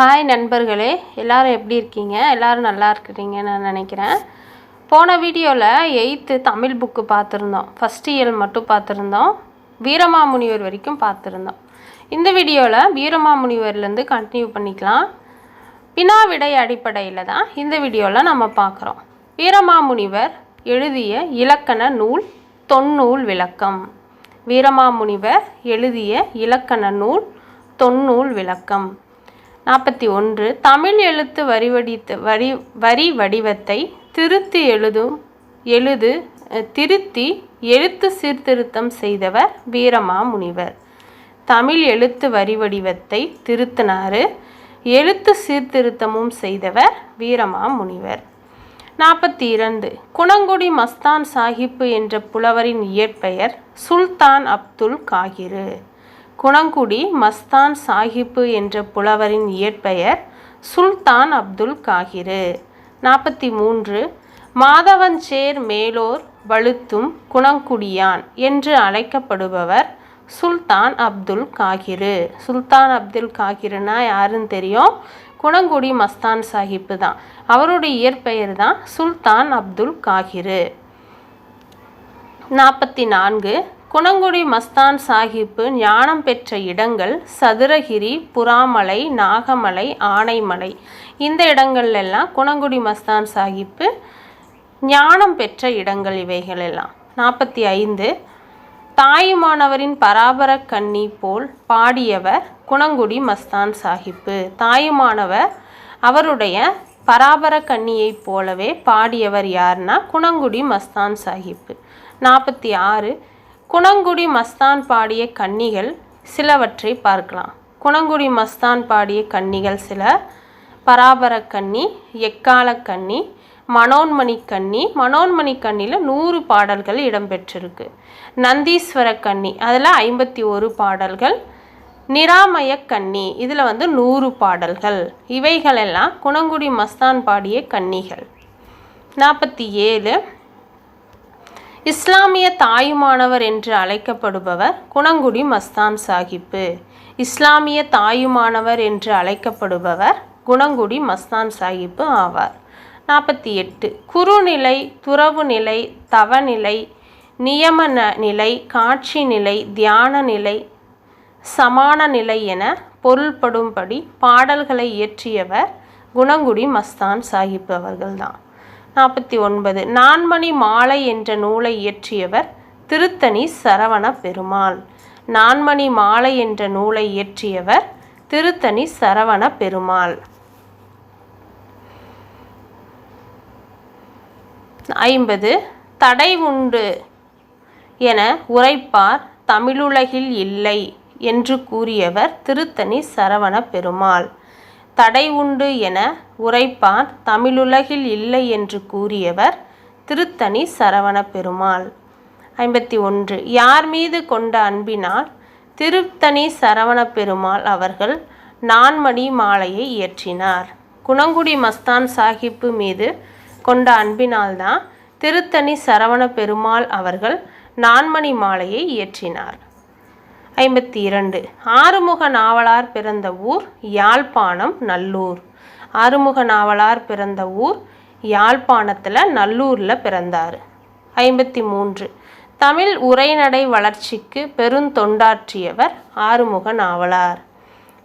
Hi நண்பர்களே, எல்லோரும் எப்படி இருக்கீங்க? எல்லோரும் நல்லா இருக்கிறீங்கன்னு நான் நினைக்கிறேன். போன வீடியோவில் 8th தமிழ் புக்கு பார்த்துருந்தோம். ஃபஸ்ட் இயல் மட்டும் பார்த்துருந்தோம். வீரமாமுனிவர் வரைக்கும் பார்த்துருந்தோம். இந்த வீடியோவில் வீரமாமுனிவர்லேருந்து கண்டினியூ பண்ணிக்கலாம். வினா விடை அடிப்படையில் தான் இந்த வீடியோவில் நம்ம பார்க்குறோம். வீரமாமுனிவர் எழுதிய இலக்கண நூல் தொன்னூல் விளக்கம். வீரமாமுனிவர் எழுதிய இலக்கண நூல் தொன்னூல் விளக்கம். 41. தமிழ் எழுத்து வரி வடிவத்தை திருத்தி எழுத்து சீர்திருத்தம் செய்தவர் வீரமாமுனிவர். தமிழ் எழுத்து வரி வடிவத்தை திருத்தினார், எழுத்து சீர்திருத்தமும் செய்தவர் வீரமாமுனிவர். 42. குணங்குடி மஸ்தான் சாஹிப்பு என்ற புலவரின் இயற்பெயர் சுல்தான் அப்துல் காகிர். குணங்குடி மஸ்தான் சாஹிப்பு என்ற புலவரின் இயற்பெயர் சுல்தான் அப்துல் காகிர். 43. மாதவஞ்சேர் மேலோர் வழுத்தும் குணங்குடியான் என்று அழைக்கப்படுபவர் சுல்தான் அப்துல் காகிர். சுல்தான் அப்துல் காகிர்னா யாருன்னு தெரியும்? குணங்குடி மஸ்தான் சாஹிப்பு தான். அவருடைய இயற்பெயர் தான் சுல்தான் அப்துல் காகிர். 44. குணங்குடி மஸ்தான் சாஹிப்பு ஞானம் பெற்ற இடங்கள் சதுரகிரி, புறாமலை, நாகமலை, ஆனைமலை. இந்த இடங்கள்லாம் குணங்குடி மஸ்தான் சாஹிப்பு ஞானம் பெற்ற இடங்கள் இவைகள் எல்லாம். 45. தாயுமானவரின் பராபர கன்னி போல் பாடியவர் குணங்குடி மஸ்தான் சாஹிப்பு. தாயுமானவர் அவருடைய பராபர கன்னியைப் போலவே பாடியவர் யார்னா குணங்குடி மஸ்தான் சாஹிப்பு. 46. குணங்குடி மஸ்தான் பாடிய கன்னிகள் சிலவற்றை பார்க்கலாம். குணங்குடி மஸ்தான் பாடிய கன்னிகள் சில: பராபர கன்னி, எக்கால கன்னி, மனோன்மணி கன்னி. மனோன்மணி கன்னியில் 100 பாடல்கள் இடம்பெற்றிருக்கு. நந்தீஸ்வர கன்னி, அதில் 51 பாடல்கள். நிராமய கன்னி, இதில் 100 பாடல்கள். இவைகளெல்லாம் குணங்குடி மஸ்தான் பாடிய கன்னிகள். 47. இஸ்லாமிய தாயுமானவர் என்று அழைக்கப்படுபவர் குணங்குடி மஸ்தான் சாஹிப்பு. இஸ்லாமிய தாயுமானவர் என்று அழைக்கப்படுபவர் குணங்குடி மஸ்தான் சாஹிப்பு ஆவார். 48. குறுநிலை, துறவு நிலை, தவநிலை, நியம நிலை, காட்சி நிலை, தியான நிலை, சமான நிலை என பொருள்படும்படி பாடல்களை இயற்றியவர் குணங்குடி மஸ்தான் சாஹிப்பு அவர்கள்தான். 49. நான்மணி மாலை என்ற நூலை இயற்றியவர் திருத்தணி சரவண பெருமாள். நான்மணி மாலை என்ற நூலை இயற்றியவர் திருத்தணி சரவண பெருமாள். 50. தடை உண்டு என உரைப்பார் தமிழுலகில் இல்லை என்று கூறியவர் திருத்தணி சரவண பெருமாள். தடை உண்டு என உரைப்பார் தமிழுலகில் இல்லை என்று கூறியவர் திருத்தணி சரவண பெருமாள். 51. யார் மீது கொண்ட அன்பினால் திருத்தணி சரவண பெருமாள் அவர்கள் நான்மணி மாலையை இயற்றினார். குணங்குடி மஸ்தான் சாஹிப்பு மீது கொண்ட அன்பினால்தான் திருத்தணி சரவண பெருமாள் அவர்கள் நான்மணி மாலையை இயற்றினார். 52. ஆறுமுக நாவலார் பிறந்த ஊர் யாழ்ப்பாணம் நல்லூர். ஆறுமுக நாவலார் பிறந்த ஊர் யாழ்ப்பாணத்தில் நல்லூரில் பிறந்தார். 53. தமிழ் உரைநடை வளர்ச்சிக்கு பெருந்தொண்டாற்றியவர் ஆறுமுக நாவலார்.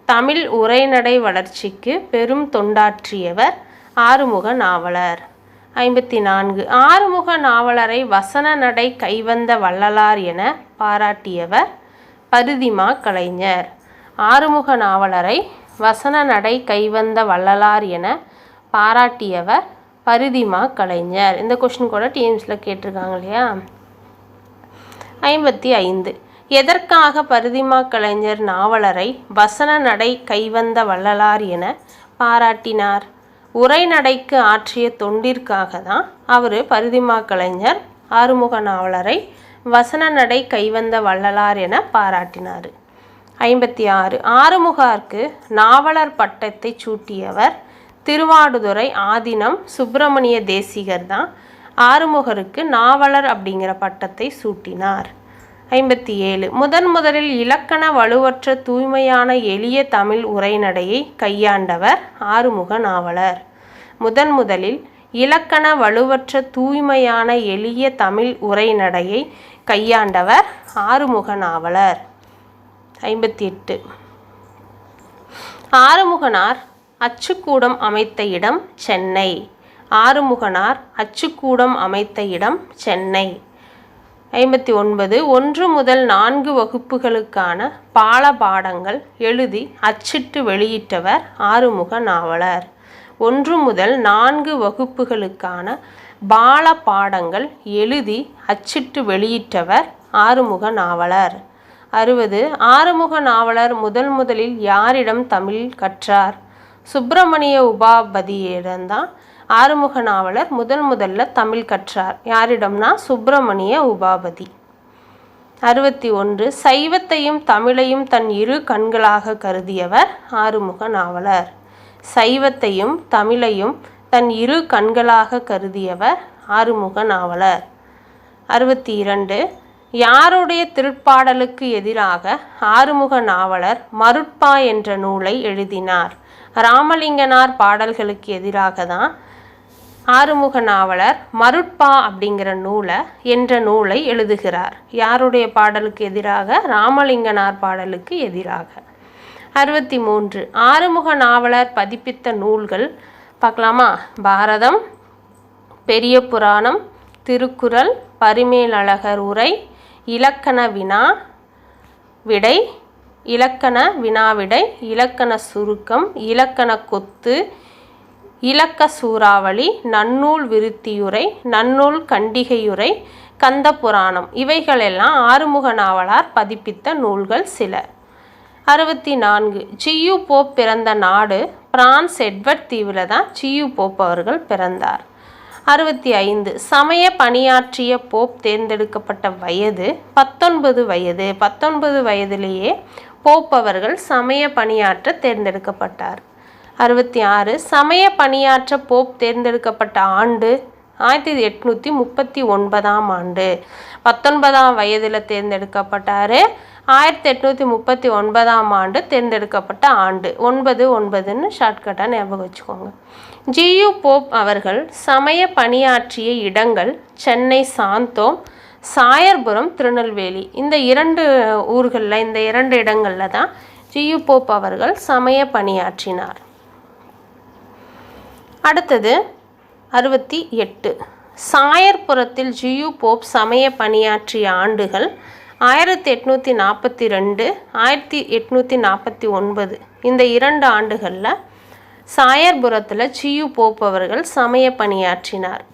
தமிழ் உரைநடை வளர்ச்சிக்கு பெரும் தொண்டாற்றியவர் ஆறுமுக நாவலர். 54. ஆறுமுக நாவலரை வசன நடை கைவந்த வள்ளலார் என பாராட்டியவர் பரிதிமா கலைஞர். ஆறுமுக நாவலரை வசன நடை கைவந்த வள்ளலார் என பாராட்டியவர் பரிதிமா கலைஞர். இந்த கொஸ்டின் கூட டிஎம்ஸில் கேட்டிருக்காங்க இல்லையா? 55. எதற்காக பரிதிமா கலைஞர் நாவலரை வசன நடை கைவந்த வள்ளலார் என பாராட்டினார்? உரைநடைக்கு ஆற்றிய தொண்டிற்காக தான் அவர் பரிதிமா கலைஞர் ஆறுமுக நாவலரை வசன நடை கைவந்த வள்ளலார் என பாராட்டினார். 56. ஆறுமுகாருக்கு நாவலர் பட்டத்தை சூட்டியவர் திருவாடுதுறை ஆதீனம் சுப்பிரமணிய தேசிகர் தான் ஆறுமுகருக்கு நாவலர் அப்படிங்கிற பட்டத்தை சூட்டினார். 57 முதலில் இலக்கண வலுவற்ற தூய்மையான எளிய தமிழ் உரைநடையை கையாண்டவர் ஆறுமுக நாவலர். முதலில் இலக்கண வலுவற்ற தூய்மையான எளிய தமிழ் உரைநடையை கையாண்டவர் ஆறுமுக நாவலர். 58 ஆறுமுகனார் அச்சுக்கூடம் அமைத்த இடம் சென்னை. ஆறுமுகனார் அச்சுக்கூடம் அமைத்த இடம் சென்னை. 59 1 முதல் 4 வகுப்புகளுக்கான பாடங்கள் எழுதி அச்சிட்டு வெளியிட்டவர் ஆறுமுக நாவலர். 1 முதல் 4 வகுப்புகளுக்கான பாடங்கள் எழுதி அச்சிட்டு வெளியிட்டவர் ஆறுமுக நாவலர். 60 ஆறுமுக நாவலர் முதலில் யாரிடம் தமிழ் கற்றார்? சுப்பிரமணிய உபாபதியிடம்தான் ஆறுமுக நாவலர் முதல்ல தமிழ் கற்றார். யாரிடம்னா சுப்பிரமணிய உபாபதி. 61 சைவத்தையும் தமிழையும் தன் இரு கண்களாக கருதியவர் ஆறுமுக நாவலர். சைவத்தையும் தமிழையும் தன் இரு கண்களாக கருதியவர் ஆறுமுக நாவலர். 62 யாருடைய திருப்பாடலுக்கு எதிராக ஆறுமுக நாவலர் மருட்பா என்ற நூலை எழுதினார்? ராமலிங்கனார் பாடல்களுக்கு எதிராக தான் ஆறுமுக நாவலர் மருட்பா அப்படிங்கிற நூலை எழுதுகிறார். யாருடைய பாடலுக்கு எதிராக? ராமலிங்கனார் பாடலுக்கு எதிராக. 63 ஆறுமுக நாவலர் பதிப்பித்த நூல்கள் பார்க்கலாமா? பாரதம், பெரிய புராணம், திருக்குறள், பரிமேலழகர் உரை, இலக்கண வினாவிடை, இலக்கண சுருக்கம், இலக்கண கொத்து, இலக்க சூறாவளி, நன்னூல் விருத்தியுரை, நன்னூல் கண்டிகையுரை, கந்த புராணம் இவைகளெல்லாம் ஆறுமுக நாவலர் பதிப்பித்த நூல்கள் சில. 64 ஜியு போப் பிறந்த நாடு பிரான்ஸ் எட்வர்ட் தீவில் தான் ஜியு போப் அவர்கள் பிறந்தார். 65 சமய பணியாற்றிய போப் தேர்ந்தெடுக்கப்பட்ட வயது 19 வயது. 19 வயதிலேயே போப் அவர்கள் சமய பணியாற்ற தேர்ந்தெடுக்கப்பட்டார். 66 சமய பணியாற்ற போப் தேர்ந்தெடுக்கப்பட்ட ஆண்டு 1839ஆம் ஆண்டு. 19ஆம் வயதில் தேர்ந்தெடுக்கப்பட்டார். 1839ஆம் ஆண்டு தேர்ந்தெடுக்கப்பட்ட ஆண்டு. 9 ஷார்ட்கட்டாக ஞாபகம் வச்சுக்கோங்க. ஜியு போப் அவர்கள் சமய பணியாற்றிய இடங்கள் சென்னை சாந்தோம், சாயர்புரம், திருநெல்வேலி. இந்த 2 ஊர்களில், இந்த 2 இடங்களில் தான் ஜியு போப் அவர்கள் சமய பணியாற்றினார். அடுத்தது 68 சாயர்புரத்தில் ஜியு போப் சமய பணியாற்றிய ஆண்டுகள் 1842, 1849. இந்த 2 ஆண்டுகளில் சாயர்புரத்தில் ஜியு போப் அவர்கள் சமய பணியாற்றினார்.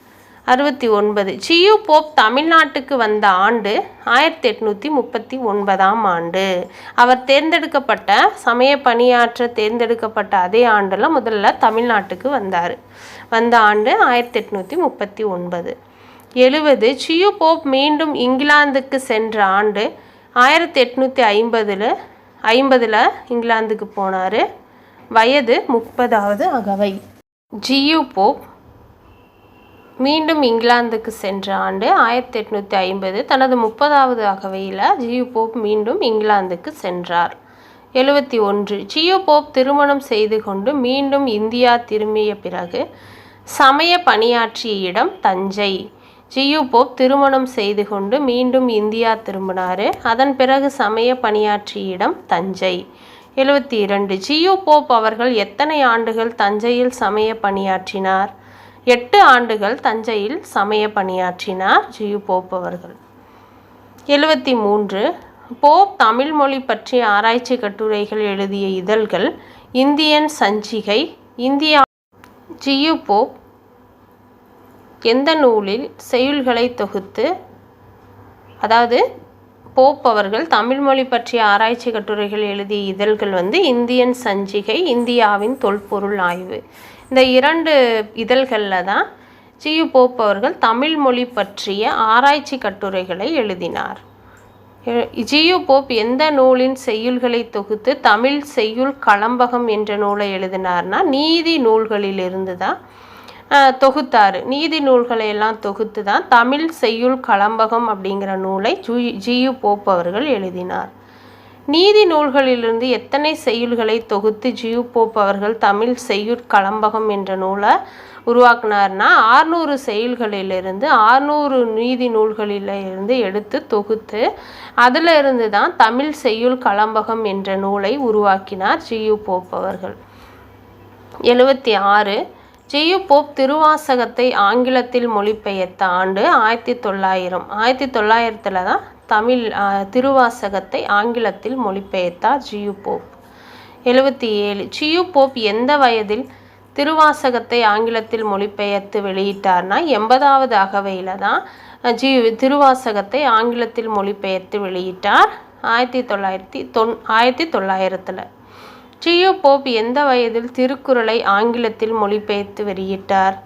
69 ஜியு போப் தமிழ்நாட்டுக்கு வந்த ஆண்டு 1839ஆம் ஆண்டு. அவர் தேர்ந்தெடுக்கப்பட்ட சமய பணியாற்ற தேர்ந்தெடுக்கப்பட்ட அதே ஆண்டில் முதல்ல தமிழ்நாட்டுக்கு வந்த ஆண்டு 1839. 70 ஜியு போப் மீண்டும் இங்கிலாந்துக்கு சென்ற ஆண்டு 1850 இங்கிலாந்துக்கு போனார். வயது 30வது அகவை. ஜியு போப் மீண்டும் இங்கிலாந்துக்கு சென்ற ஆண்டு 1850. தனது 30வது அகவையில் ஜியு போப் மீண்டும் இங்கிலாந்துக்கு சென்றார். 71 ஜியு போப் திருமணம் செய்து கொண்டு மீண்டும் இந்தியா திரும்பிய பிறகு சமய பணியாற்றிய இடம் தஞ்சை. ஜியு போப் திருமணம் செய்து கொண்டு மீண்டும் இந்தியா திரும்பினார். அதன் பிறகு சமய பணியாற்றிய இடம் தஞ்சை. 72 ஜியு போப் அவர்கள் எத்தனை ஆண்டுகள் தஞ்சையில் சமய பணியாற்றினார்? 8 ஆண்டுகள் தஞ்சையில் சமய பணியாற்றினார் ஜியு போப் அவர்கள். 73 போப் தமிழ் மொழி பற்றிய ஆராய்ச்சி கட்டுரைகள் எழுதிய இதழ்கள் இந்தியன் சஞ்சிகை, இந்தியா. ஜியு போப் எந்த நூலில் செய்யுள்களை தொகுத்து, அதாவது போப் அவர்கள் தமிழ் மொழி பற்றிய ஆராய்ச்சி கட்டுரைகள் எழுதிய இதழ்கள் இந்தியன் சஞ்சிகை, இந்தியாவின் தொல்பொருள் ஆய்வு. இந்த 2 இதழ்களில் தான் ஜியு போப் அவர்கள் தமிழ் மொழி பற்றிய ஆராய்ச்சி கட்டுரைகளை எழுதினார். ஜியு போப் எந்த நூலின் செய்யுள்களை தொகுத்து தமிழ் செய்யுள் களம்பகம் என்ற நூலை எழுதினார்னா நீதி நூல்களிலிருந்து தான் தொகுத்தார். நீதி நூல்களை எல்லாம் தொகுத்து தான் தமிழ் செய்யுள் கலம்பகம் அப்படிங்கிற நூலை ஜியு போப் அவர்கள் எழுதினார். நீதி நூல்களிலிருந்து எத்தனை செய்யுள்களை தொகுத்து ஜியு போப் அவர்கள் தமிழ் செய்யுட் கலம்பகம் என்ற நூலை உருவாக்குனார்னா 600 செய்யுள்களிலிருந்து 600 நீதி நூல்களிலிருந்து எடுத்து தொகுத்து அதில் இருந்து தான் தமிழ் செய்யுள் கலம்பகம் என்ற நூலை உருவாக்கினார் ஜியு போப் அவர்கள். 76 ஜியு போப் திருவாசகத்தை ஆங்கிலத்தில் மொழிபெயர்த்த ஆண்டு 1900. 1900 தான் தமிழ் திருவாசகத்தை ஆங்கிலத்தில் மொழிபெயர்த்தார் ஜியு போப். 77 ஜியு போப் எந்த வயதில் திருவாசகத்தை ஆங்கிலத்தில் மொழிபெயர்த்து வெளியிட்டார்னா 80வது அகவையில் தான் திருவாசகத்தை ஆங்கிலத்தில் மொழிபெயர்த்து வெளியிட்டார் 1900. ஜியு போப் எந்த வயதில் திருக்குறளை ஆங்கிலத்தில் மொழிபெயர்த்து வெளியிட்டார்?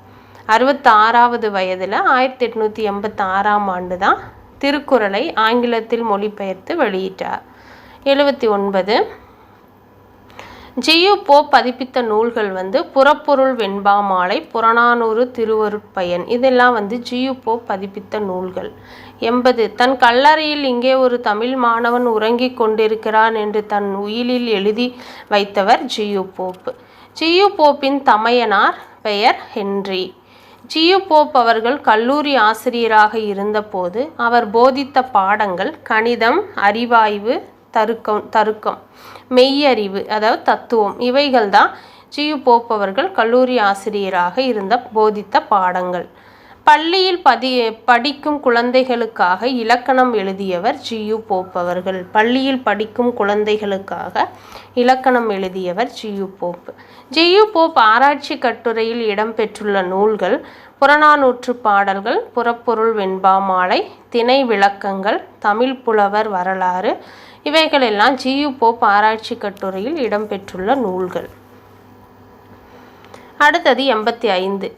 66வது வயதில் 1886ஆம் ஆண்டு தான் திருக்குறளை ஆங்கிலத்தில் மொழிபெயர்த்து வெளியிட்டார். 79 ஜியு போப் பதிப்பித்த நூல்கள் புறப்பொருள் வெண்பா மாலை, புறநானூறு, திருவருட்பயன் இதெல்லாம் ஜியு போப் பதிப்பித்த நூல்கள். 80 தன் கல்லறையில் இங்கே ஒரு தமிழ் மாணவன் உறங்கிக் கொண்டிருக்கிறான் என்று தன் உயிலில் எழுதி வைத்தவர் ஜியு போப். ஜியு போப்பின் தமையனார் பெயர் ஹென்றி. ஜியு போப் அவர்கள் கல்லூரி ஆசிரியராக இருந்தபோது அவர் போதித்த பாடங்கள் கணிதம், அறிவாய்வு, தருக்கம், மெய்யறிவு அதாவது தத்துவம் இவைகள் தான் ஜியு போப் அவர்கள் கல்லூரி ஆசிரியராக போதித்த பாடங்கள். பள்ளியில் படிக்கும் குழந்தைகளுக்காக இலக்கணம் எழுதியவர் ஜியு போப் அவர்கள். பள்ளியில் படிக்கும் குழந்தைகளுக்காக இலக்கணம் எழுதியவர் ஜியு போப். ஜியு போப் ஆராய்ச்சி கட்டுரையில் இடம்பெற்றுள்ள நூல்கள் புறநானூற்று பாடல்கள், புறப்பொருள் வெண்பா மாலை, திணை விளக்கங்கள், தமிழ் புலவர் வரலாறு இவைகளெல்லாம் ஜியு போப் ஆராய்ச்சி கட்டுரையில் இடம்பெற்றுள்ள நூல்கள். அடுத்தது 85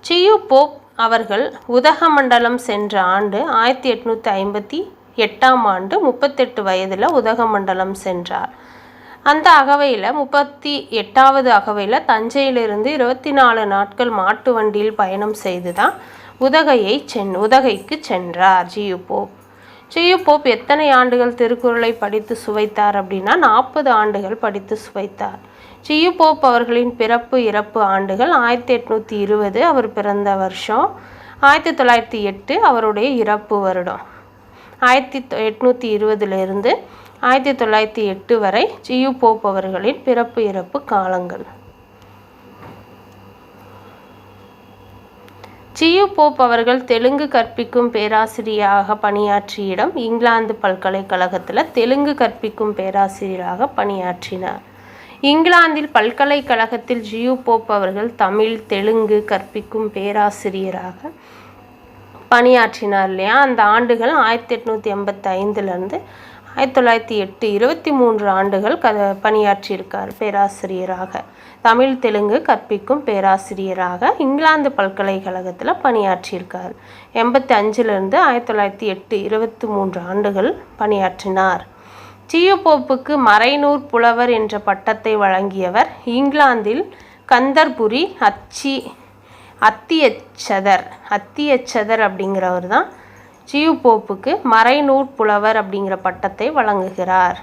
ஜியு போப் அவர்கள் உதகமண்டலம் சென்ற ஆண்டு 1858ஆம் ஆண்டு. 38 வயதில் உதகமண்டலம் சென்றார். அந்த அகவையில் 38வது அகவையில் தஞ்சையிலிருந்து 24 நாட்கள் மாட்டு வண்டியில் பயணம் செய்து தான் உதகைக்கு சென்றார் ஜியு போப். ஜியு போப் எத்தனை ஆண்டுகள் திருக்குறளை படித்து சுவைத்தார் அப்படின்னா 40 ஆண்டுகள் படித்து சுவைத்தார். ஜியு போப் அவர்களின் பிறப்பு இறப்பு ஆண்டுகள் 1820 அவர் பிறந்த வருஷம், 1908 அவருடைய இறப்பு வருடம். 1820 1908 வரை ஜியு போப் அவர்களின் பிறப்பு இறப்பு காலங்கள். ஜியு போப் அவர்கள் தெலுங்கு கற்பிக்கும் பேராசிரியராக பணியாற்றிய இடம் இங்கிலாந்து பல்கலைக்கழகத்தில் தெலுங்கு கற்பிக்கும் பேராசிரியராக பணியாற்றினார். இங்கிலாந்தில் பல்கலைக்கழகத்தில் ஜியு போப் அவர்கள் தமிழ், தெலுங்கு கற்பிக்கும் பேராசிரியராக பணியாற்றினார் இல்லையா. அந்த ஆண்டுகள் 1885 1908 23 ஆண்டுகள் பணியாற்றியிருக்கார் பேராசிரியராக. தமிழ், தெலுங்கு கற்பிக்கும் பேராசிரியராக இங்கிலாந்து பல்கலைக்கழகத்தில் பணியாற்றியிருக்கார். 85 1908 23 ஆண்டுகள் பணியாற்றினார். ஜியு போப்புக்கு மறைநூற் புலவர் என்ற பட்டத்தை வழங்கியவர் இங்கிலாந்தில் கந்தர்புரி அத்தியச்சதர் அப்படிங்கிறவர் தான் ஜியு போப்புக்கு மறைநூற் புலவர் அப்படிங்கிற பட்டத்தை வழங்குகிறார்.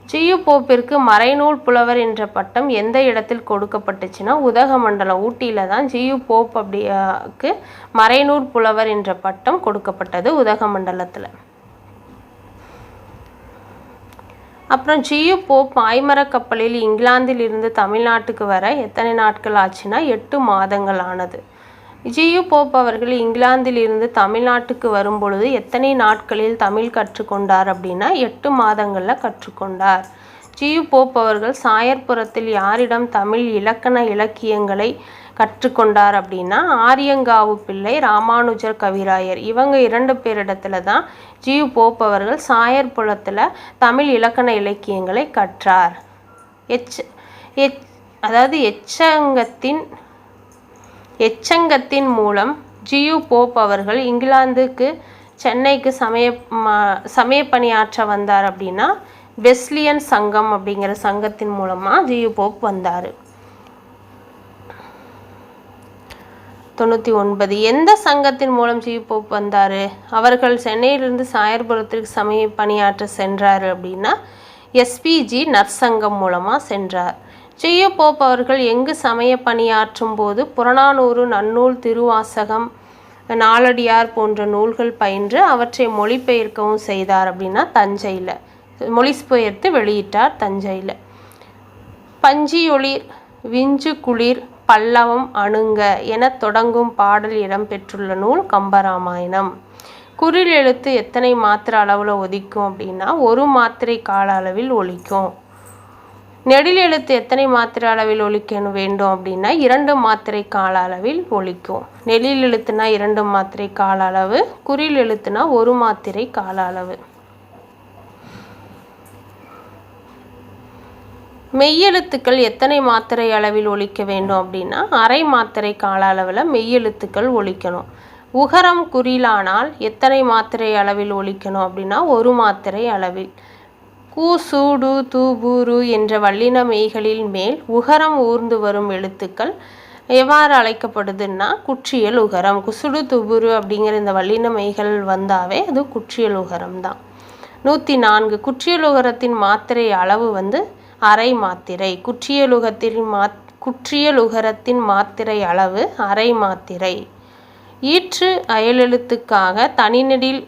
ஜியு போப்பிற்கு மறைநூல் புலவர் என்ற பட்டம் எந்த இடத்தில் கொடுக்கப்பட்டுச்சுன்னா உதகமண்டலம் ஊட்டியில் தான் ஜியு போப் அப்படிக்கு மறைநூல் புலவர் என்ற பட்டம் கொடுக்கப்பட்டது உதகமண்டலத்தில். அப்புறம் ஜியு போப் பாய்மரக் கப்பலில் இங்கிலாந்தில் இருந்து தமிழ்நாட்டுக்கு வர எத்தனை நாட்கள் ஆச்சுன்னா 8 மாதங்கள் ஆனது. ஜியு போப் அவர்கள் இங்கிலாந்தில் இருந்து தமிழ்நாட்டுக்கு வரும்பொழுது எத்தனை நாட்களில் தமிழ் கற்றுக்கொண்டார் அப்படின்னா 8 மாதங்களில் கற்றுக்கொண்டார். ஜியு போப் அவர்கள் சாயர்புரத்தில் யாரிடம் தமிழ் இலக்கண இலக்கியங்களை கற்றுக்கொண்டார் அப்படின்னா ஆரியங்காவு பிள்ளை, ராமானுஜர் கவிராயர் இவங்க 2 பேரிடத்துல தான் ஜியு போப் அவர்கள் சாயர்புரத்தில் தமிழ் இலக்கண இலக்கியங்களை கற்றார். எச்சங்கத்தின் மூலம் ஜியு போப் அவர்கள் இங்கிலாந்துக்கு சென்னைக்கு சமய பணியாற்ற வந்தார் அப்படின்னா வெஸ்லியன் சங்கம் அப்படிங்கிற சங்கத்தின் மூலமாக ஜியு போப் வந்தார். 99. எந்த சங்கத்தின் மூலம் ஜி போப் வந்தார்? அவர்கள் சென்னையிலிருந்து சாயர்புரத்திற்கு சமய பணியாற்ற சென்றார் அப்படின்னா எஸ்பிஜி நற்சங்கம் மூலமாக சென்றார். ஜியு போப் அவர்கள் எங்கு சமய பணியாற்றும் போது புறநானூறு, நன்னூல், திருவாசகம், நாலடியார் போன்ற நூல்கள் பயின்று அவற்றை மொழிபெயர்க்கவும் செய்தார் அப்படின்னா தஞ்சையில் மொழிபெயர்த்து வெளியிட்டார். தஞ்சையில் பஞ்சியொளிர், விஞ்சு குளிர், பல்லவம் அணுங்க என தொடங்கும் பாடல் இடம்பெற்றுள்ள நூல் கம்பராமாயணம். குறில் எழுத்து எத்தனை மாத்திரை அளவில் ஒலிக்கும் அப்படின்னா 1 மாத்திரை கால அளவில் ஒலிக்கும். நெடில் எழுத்து எத்தனை மாத்திரை அளவில் ஒலிக்க வேண்டும் அப்படின்னா 2 மாத்திரை கால அளவில் ஒலிக்கும். நெடில் எழுத்துனா 2 மாத்திரை கால அளவு, குறில் எழுத்துனா 1 மாத்திரை கால அளவு. மெய்யெழுத்துக்கள் எத்தனை மாத்திரை அளவில் ஒலிக்க வேண்டும் அப்படின்னா அரை மாத்திரை கால அளவில் மெய்யெழுத்துக்கள் ஒலிக்கணும். உகரம் குறிலானால் எத்தனை மாத்திரை அளவில் ஒலிக்கணும் அப்படின்னா 1 மாத்திரை அளவில். கு, சூடு, தூபுரு என்ற வல்லின மெய்களில் மேல் உகரம் ஊர்ந்து வரும் எழுத்துக்கள் எவ்வாறு அழைக்கப்படுதுன்னா குற்றியல் உகரம். குசுடு, துபுரு அப்படிங்கிற இந்த வல்லின மெய்கள் வந்தாவே அது குற்றியல் உகரம் தான். 104. குற்றியல் உகரத்தின் மாத்திரை அளவு அரை மாத்திரை. குற்றியலுகரத்தின் மாத்திரை அளவு அரை மாத்திரை. ஈற்று அயலெழுத்துக்காக தனிநெடில்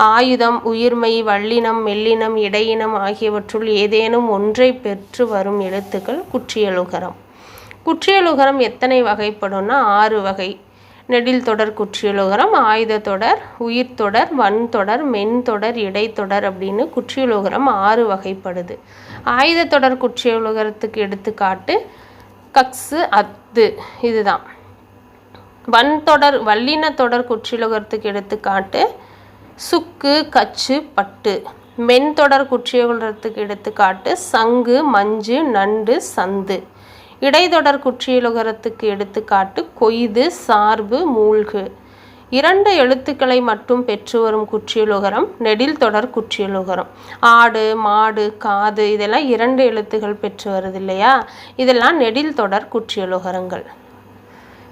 ஆயுதம், உயிர்மெய், வல்லினம், மெல்லினம், இடையினம் ஆகியவற்றுள் ஏதேனும் ஒன்றை பெற்று வரும் எழுத்துக்கள் குற்றியலுகரம். குற்றியலுகரம் எத்தனை வகைப்படும்னா 6 வகை. நெடில் தொடர் குற்றியலுகரம், ஆயுத தொடர், உயிர் தொடர், வன் தொடர், மென் தொடர், இடைத்தொடர் அப்படின்னு குற்றியலுகரம் 6 வகைப்படுது. ஆயுத தொடர் குற்றியலுகரத்துக்கு எடுத்துக்காட்டு கக்ஸு, அத்து இதுதான். வன் தொடர் வல்லின தொடர் குற்றியலுகரத்துக்கு எடுத்துக்காட்டு சுக்கு, கச்சு, பட்டு. மென் தொடர் குற்றியலுகரத்துக்கு எடுத்துக்காட்டு சங்கு, மஞ்சு, நண்டு, சந்து. இடைத்தொடர் குற்றியலுகரத்துக்கு எடுத்துக்காட்டு கொய்து, சார்பு, மூழ்கு. 2 எழுத்துக்களை மட்டும் பெற்று வரும் குற்றியலுகரம் நெடில் தொடர் குற்றியலுகரம். ஆடு, மாடு, காது இதெல்லாம் 2 எழுத்துக்கள் பெற்று வருது இல்லையா, இதெல்லாம் நெடில் தொடர் குற்றியலுகரங்கள்.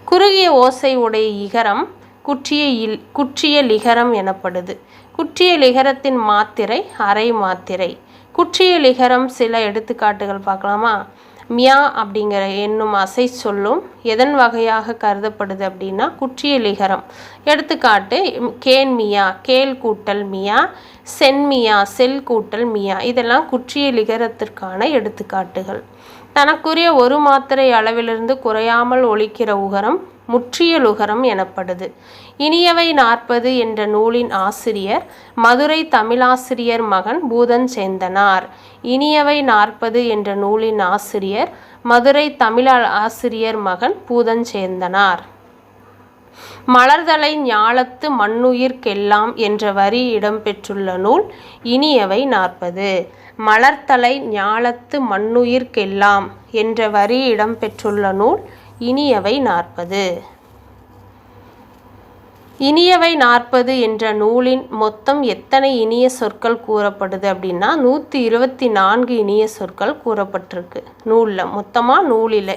குறுகிய ஓசை உடைய இகரம் குற்றிய லிகரம் எனப்படுது. குற்றிய லிகரத்தின் மாத்திரை அரை மாத்திரை. குற்றிய லிகரம் சில எடுத்துக்காட்டுகள் பார்க்கலாமா? மியா அப்படிங்கிற என்னும் அசை சொல்லும் எதன் வகையாக கருதப்படுது அப்படின்னா குற்றிய லிகரம். எடுத்துக்காட்டு கேன் மியா, கேள் கூட்டல் மியா, சென்மியா, செல் கூட்டல் மியா. இதெல்லாம் குற்றிய லிகரத்திற்கான எடுத்துக்காட்டுகள். தனக்குரிய 1 மாத்திரை அளவிலிருந்து குறையாமல் ஒலிக்கிற உகரம் முற்றியலுகரம் எனப்படுது. இனியவை 40 என்ற நூலின் ஆசிரியர் மதுரை தமிழாசிரியர் மகன் பூதன் சேந்தனார். இனியவை 40 என்ற நூலின் ஆசிரியர் மதுரை தமிழ் ஆசிரியர் மகன் பூதன் சேந்தனார். மலர்தலை ஞாலத்து மண்ணுயிர்க்கெல்லாம் என்ற வரி இடம்பெற்றுள்ள நூல் இனியவை 40. மலர்தலை ஞாலத்து மண்ணுயிர்க்கெல்லாம் என்ற வரி இடம்பெற்றுள்ள நூல் இனியவை 40. இனியவை 40 என்ற நூலின் மொத்தம் எத்தனை இனிய சொற்கள் கூறப்படுது அப்படின்னா 124 இனிய சொற்கள் கூறப்பட்டிருக்கு நூலில். மொத்தமாக நூலில்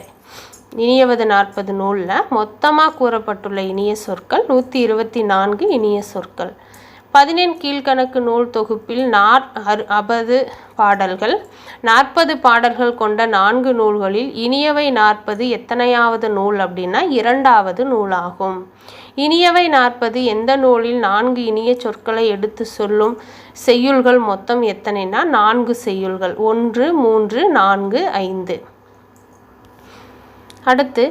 இனியவது 40 நூலில் மொத்தமாக கூறப்பட்டுள்ள இனிய சொற்கள் 124 இனிய சொற்கள். 15 கீழ்கணக்கு நூல் தொகுப்பில் 60 பாடல்கள் 40 பாடல்கள் கொண்ட 4 நூல்களில் இனியவை 40 எத்தனையாவது நூல் அப்படின்னா 2வது நூலாகும். இனியவை 40 எந்த நூலில் 4 இனிய சொற்களை எடுத்து சொல்லும் செய்யுள்கள் மொத்தம் எத்தனைனா 4 செய்யுள்கள். 1, 3, 4, 5. அடுத்து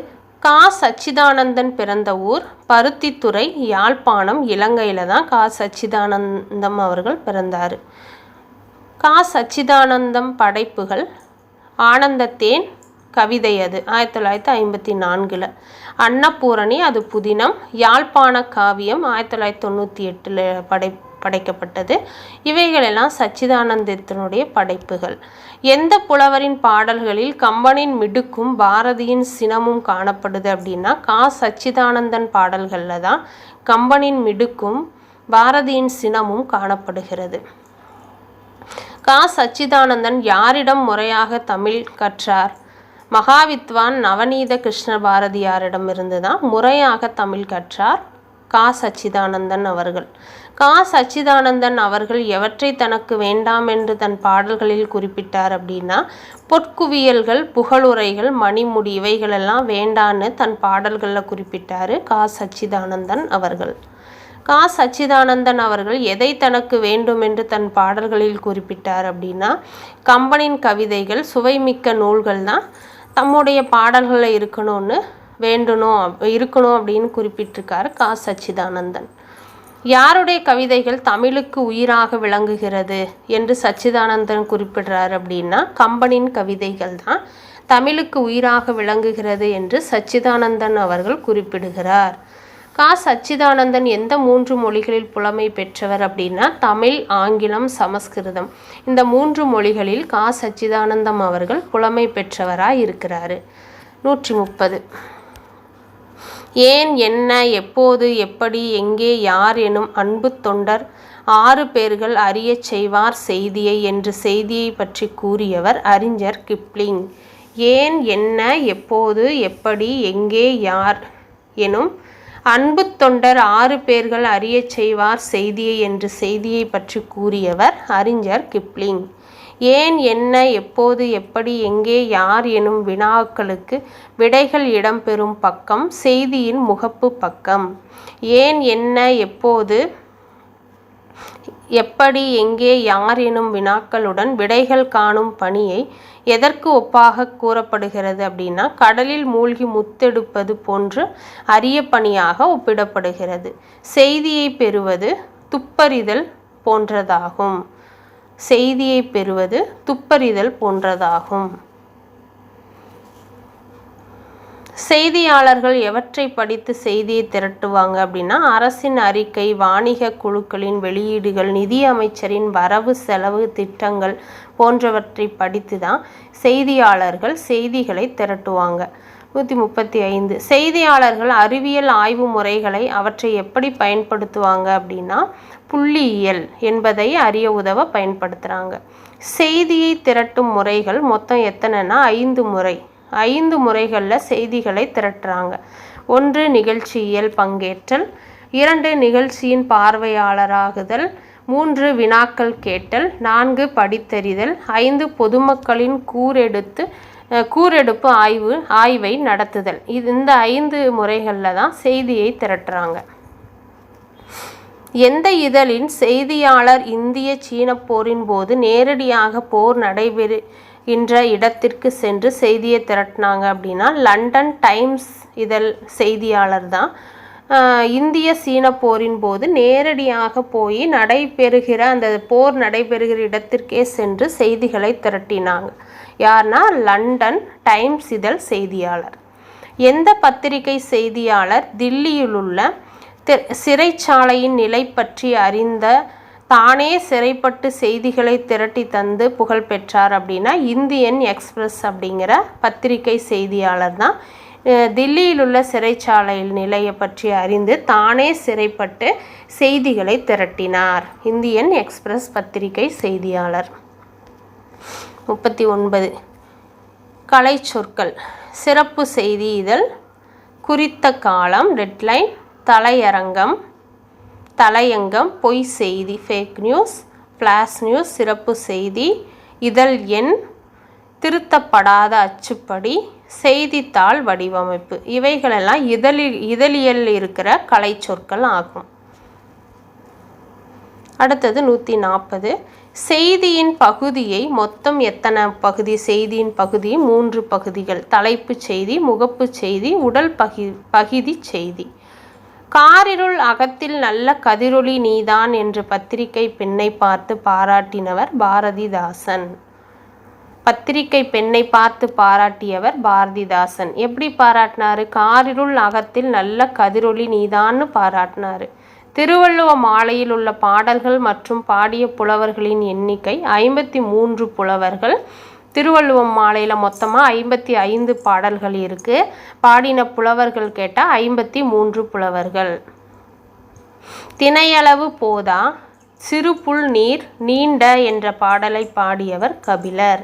கா சச்சிதானந்தன் பிறந்த ஊர் பருத்தித்துறை, யாழ்ப்பாணம், இலங்கையில் தான் கா சச்சிதானந்தம் அவர்கள் பிறந்தார். கா சச்சிதானந்தம் படைப்புகள் ஆனந்தத்தேன் கவிதை, அது 1954. அன்னபூரணி அது புதினம். யாழ்ப்பாண காவியம் 1998 படைக்கப்பட்டது. இவைகளெல்லாம் சச்சிதானந்தத்தினுடைய படைப்புகள். எந்த புலவரின் பாடல்களில் கம்பனின் மிடுக்கும் பாரதியின் சினமும் காணப்படுது அப்படின்னா கா சச்சிதானந்தன் பாடல்களில் தான் கம்பனின் மிடுக்கும் பாரதியின் சினமும் காணப்படுகிறது. கா சச்சிதானந்தன் யாரிடம் முறையாக தமிழ் கற்றார்? மகாவித்வான் நவநீத கிருஷ்ண பாரதியாரிடமிருந்து தான் முறையாக தமிழ் கற்றார் கா சச்சிதானந்தன் அவர்கள். கா சச்சிதானந்தன் அவர்கள் எவற்றை தனக்கு வேண்டாம் என்று தன் பாடல்களில் குறிப்பிட்டார் அப்படின்னா, பொற்குவியல்கள், புகழுரைகள், மணிமுடி இவைகளெல்லாம் வேண்டான்னு தன் பாடல்களில் குறிப்பிட்டார் கா சச்சிதானந்தன் அவர்கள். கா சச்சிதானந்தன் அவர்கள் எதை தனக்கு வேண்டும் என்று தன் பாடல்களில் குறிப்பிட்டார் அப்படின்னா, கம்பனின் கவிதைகள், சுவைமிக்க நூல்கள் தான் தம்முடைய பாடல்களில் இருக்கணும் அப்படின்னு குறிப்பிட்டிருக்காரு கா சச்சிதானந்தன். யாருடைய கவிதைகள் தமிழுக்கு உயிராக விளங்குகிறது என்று சச்சிதானந்தன் குறிப்பிடுறார் அப்படின்னா, கம்பனின் கவிதைகள் தான் தமிழுக்கு உயிராக விளங்குகிறது என்று சச்சிதானந்தன் அவர்கள் குறிப்பிடுகிறார். கா சச்சிதானந்தன் எந்த 3 மொழிகளில் புலமை பெற்றவர் அப்படின்னா, தமிழ், ஆங்கிலம், சமஸ்கிருதம். இந்த 3 மொழிகளில் கா சச்சிதானந்தம் அவர்கள் புலமை பெற்றவராக இருக்கிறாரு. 130. ஏன், என்ன, எப்போது, எப்படி, எங்கே, யார் எனும் அன்பு தொண்டர் 6 பேர்கள் அறியச் செய்வார் செய்தியை என்று செய்தியை பற்றி கூறியவர் அறிஞர் கிப்ளிங். ஏன், என்ன, எப்போது, எப்படி, எங்கே, யார் எனும் அன்பு தொண்டர் 6 பேர்கள் அறியச் செய்வார் செய்தியை என்று செய்தியை பற்றி கூறியவர் அறிஞர் கிப்ளிங். ஏன், என்ன, எப்போது, எப்படி, எங்கே, யார் எனும் வினாக்களுக்கு விடைகள் இடம்பெறும் பக்கம் செய்தியின் முகப்பு பக்கம். ஏன், என்ன, எப்போது, எப்படி, எங்கே, யார் எனும் வினாக்களுடன் விடைகள் காணும் பணியை எதற்கு ஒப்பாக கூறப்படுகிறது அப்படின்னா, கடலில் மூழ்கி முத்தெடுப்பது போன்று அரிய பணியாக ஒப்பிடப்படுகிறது. செய்தியை பெறுவது துப்பறிதல் போன்றதாகும். செய்தியை பெறுவது துப்பறிதல் போன்றதாகும். செய்தியாளர்கள் எவற்றை படித்து செய்தியை திரட்டுவாங்க அப்படின்னா, அரசின் அறிக்கை, வாணிக குழுக்களின் வெளியீடுகள், நிதி அமைச்சரின் வரவு செலவு திட்டங்கள் போன்றவற்றை படித்து தான் செய்தியாளர்கள் செய்திகளை திரட்டுவாங்க. 135. செய்தியாளர்கள் அறிவியல் ஆய்வு முறைகளை அவற்றை எப்படி பயன்படுத்துவாங்க அப்படின்னா, புள்ளியியல் என்பதை அறிய உதவ பயன்படுத்துகிறாங்க. செய்தியை திரட்டும் முறைகள் மொத்தம் எத்தனைன்னா 5 முறை. 5 முறைகளில் செய்திகளை திரட்டுறாங்க. 1. நிகழ்ச்சியியல் பங்கேற்றல். 2. நிகழ்ச்சியின் பார்வையாளராகுதல். 3. வினாக்கள் கேட்டல். 4. படித்தறிதல். 5. பொதுமக்களின் கூரெடுப்பு ஆய்வை நடத்துதல். இந்த 5 முறைகளில் தான் செய்தியை திரட்டுறாங்க. எந்த இதழின் செய்தியாளர் இந்திய சீன போரின் போது நேரடியாக போர் நடைபெறுகின்ற இடத்திற்கு சென்று செய்தியை திரட்டினாங்க அப்படின்னா, லண்டன் டைம்ஸ் இதழ் செய்தியாளர் தான் இந்திய சீன போரின் போது நேரடியாக போய் அந்த போர் நடைபெறுகிற இடத்திற்கே சென்று செய்திகளை திரட்டினாங்க. யார்னா, லண்டன் டைம்ஸ் இதழ் செய்தியாளர். எந்த பத்திரிகை செய்தியாளர் தில்லியிலுள்ள சிறைச்சாலையின் நிலை பற்றி அறிந்த தானே சிறைப்பட்டு செய்திகளை திரட்டி தந்து புகழ் பெற்றார் அப்படின்னா, இந்தியன் எக்ஸ்பிரஸ் அப்படிங்கிற பத்திரிகை செய்தியாளர் தான் தில்லியில் உள்ள சிறைச்சாலையில் நிலையை பற்றி அறிந்து தானே சிறைப்பட்டு செய்திகளை திரட்டினார். இந்தியன் எக்ஸ்பிரஸ் பத்திரிகை செய்தியாளர். 39. கலை சொற்கள். சிறப்பு செய்தி இதழ், குறித்த காலம், டெட்லைன், தலையங்கம், பொய் செய்தி, ஃபேக் நியூஸ், ஃப்ளாஷ் நியூஸ், சிறப்பு செய்தி, இதழ் எண், திருத்தப்படாத அச்சுப்படி, செய்தித்தாள் வடிவமைப்பு. இவைகளெல்லாம் இதழியல் இருக்கிற கலை சொற்கள் ஆகும். அடுத்தது 140. செய்தியின் பகுதியை மொத்தம் எத்தனை பகுதி? செய்தியின் பகுதி 3 பகுதிகள். தலைப்பு செய்தி, முகப்பு செய்தி, உடல் பகுதி செய்தி. காரிருள் அகத்தில் நல்ல கதிரொளி நீதான் என்று பத்திரிகை பெண்ணை பார்த்து பாராட்டினவர் பாரதிதாசன். பத்திரிகை பெண்ணை பார்த்து பாராட்டியவர் பாரதிதாசன். எப்படி பாராட்டினாரு? காரிருள் அகத்தில் நல்ல கதிரொளி நீதான்னு பாராட்டினாரு. திருவள்ளுவ மாலையில் உள்ள பாடல்கள் மற்றும் பாடிய புலவர்களின் எண்ணிக்கை 53 புலவர்கள். திருவள்ளுவம் மாலையில் மொத்தமாக 55 பாடல்கள் இருக்குது. பாடின புலவர்கள் கேட்டால் 53 புலவர்கள். தினையளவு போதா சிறு புல் நீர் நீண்ட என்ற பாடலை பாடியவர் கபிலர்.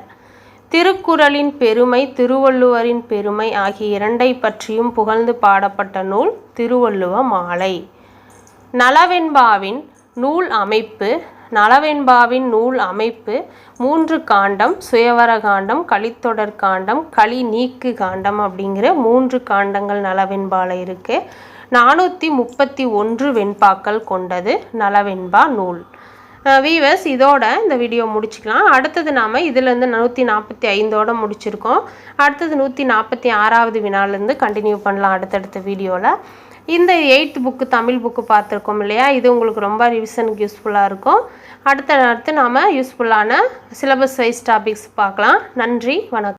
திருக்குறளின் பெருமை, திருவள்ளுவரின் பெருமை ஆகிய இரண்டை பற்றியும் புகழ்ந்து பாடப்பட்ட நூல் திருவள்ளுவ மாலை. நளவெண்பாவின் நூல் அமைப்பு 3 காண்டம், சுயவர காண்டம், கலித்தொடர் காண்டம், களி நீக்கு காண்டம் அப்படிங்கிற 3 காண்டங்கள் நளவெண்பால இருக்கு. 431 வெண்பாக்கள் கொண்டது நளவெண்பா நூல். வீவர்ஸ், இதோட இந்த வீடியோ முடிச்சுக்கலாம். அடுத்தது நாம் இதிலேருந்து 145ஓட முடிச்சிருக்கோம். அடுத்தது 146வது வினாலேருந்து கண்டினியூ பண்ணலாம் அடுத்தடுத்த வீடியோவில். இந்த 8th புக்கு தமிழ் புக்கு பார்த்துருக்கோம் இல்லையா, இது உங்களுக்கு ரொம்ப ரிவிஷனுக்கு யூஸ்ஃபுல்லாக இருக்கும். அடுத்து நாம் யூஸ்ஃபுல்லான சிலபஸ் வைஸ் டாபிக்ஸ் பார்க்கலாம். நன்றி, வணக்கம்.